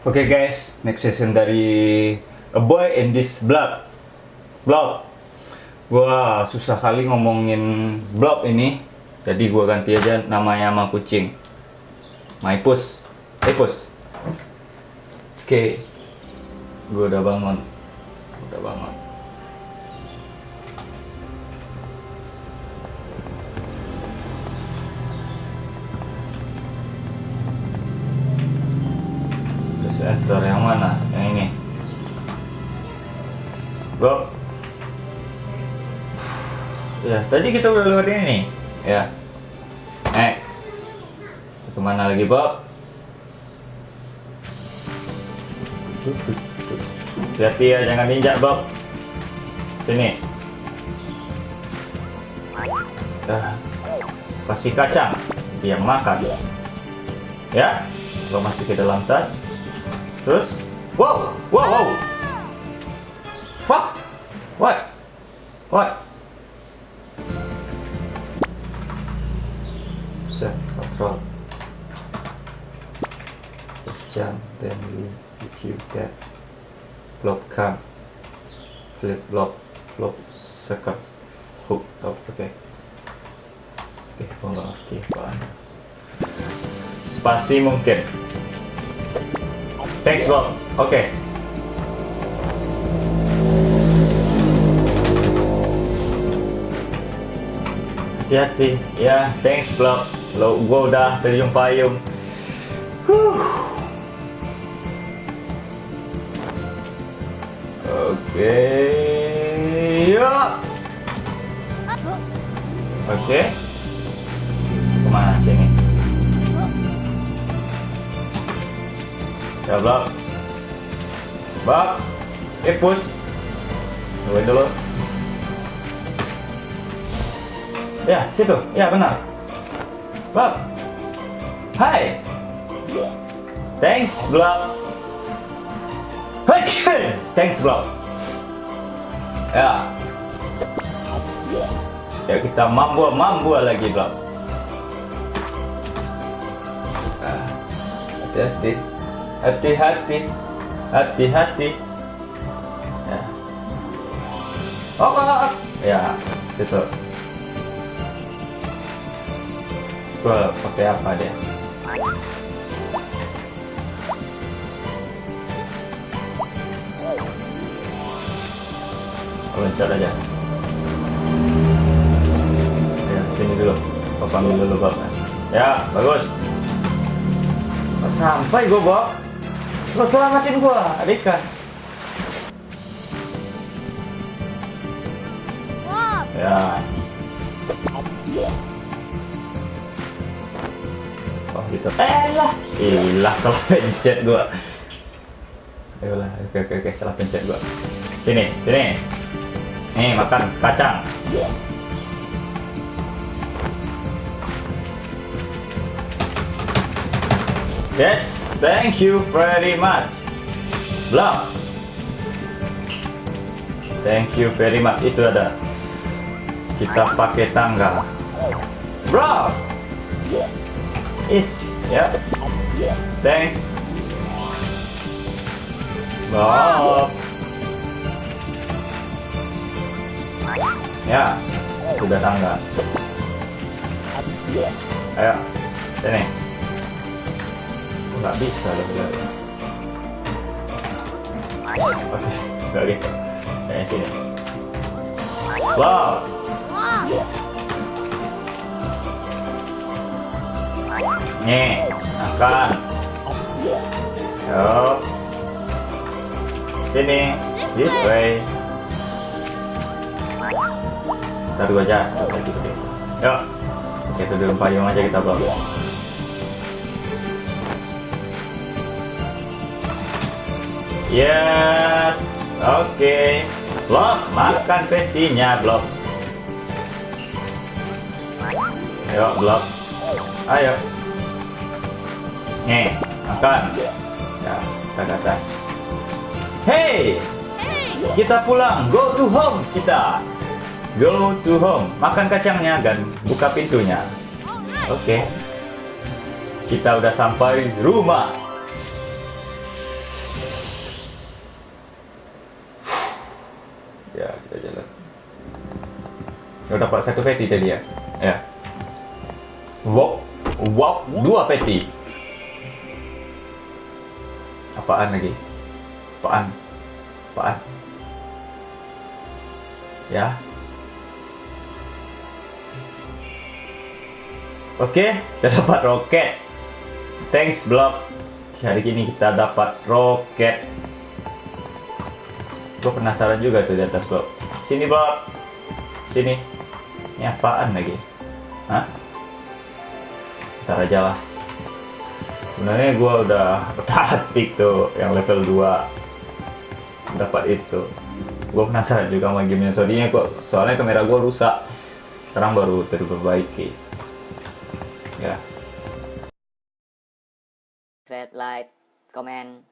Oke guys, next session dari A Boy in This Block. Gua susah kali ngomongin block ini, jadi gua ganti aja namanya sama kucing. Maipus. Oke, gua udah bangun. Terus enter yang mana? Yang ini. Bro. Ya, tadi kita udah lewat ini. Ya. Kemana lagi, Bob? Hati-hati ya, jangan injak, Bob. Sini. Kasih kacang. Dia makan. Ya. Lo masih ke dalam tas. Terus, wow. Fuck. What? Set control. Jump, then you get block come, flip block, flop, second, hook, oke, gua nggak ngerti apaan. Spasi mungkin. Thanks Bob. Oke. Hati-hati ya, thanks Bob. Lo gua udah terjun payung. Oke, yuk. Oke. Kemana sini? Ya Bob. Push. Tungguin dulu. Ya, situ. Ya, benar. Bob. Hai. Thanks, Bob. Thanks, Bob. Ya. Ya, kita mambu lagi, Bob. Hati-hati. Ya. Ya, gitu. Scroll pakai apa dia? Loncat aja. Ya, sini dulu. Papa ambil dulu, Bob. Ya, bagus. Sampai gua, Bob. Lo selamatin gua, Rika. Ya. Oh gitu. Ilah salah pencet gua. Ayolah, oke, salah pencet gua. Sini. Nih, makan kacang. Yes, thank you very much. Block. Thank you very much. Itu ada. Kita pakai tangga. Bro. Ya. Thanks. Bob. Ya. Udah tangga. Ayo. Sini. Nggak bisa loh ya. Oke, nggak gitu. Kayak sini. Wow. Nih, makan. Yuk. Sini, this way. Ntar dua aja. Yuk. Kita dulu payung aja kita bawa. Yes, oke. Blob, makan petinya, Blob. Ayo, Blob. Ayo. Nih, makan. Ya, kita ke atas. Hey, kita pulang. Go to home kita. Go to home. Makan kacangnya dan buka pintunya. Oke. Kita udah sampai rumah. Udah dapat 1 peti tadi ya. Ya. Wow, 2 peti. Apaan lagi? Apaan? Ya. Oke, kita dapat roket. Thanks Blob. Hari ini kita dapat roket. Gue penasaran juga tuh di atas Blob. Sini Blob. Sini. Ini apaan lagi? Hah? Ntar aja lah. Sebenarnya gue udah taktik tuh yang level 2 dapat itu. Gue penasaran juga sama gamenya Sony-nya kok. Soalnya kamera gue rusak. Sekarang baru terperbaiki. Ya. Subscribe, like, comment.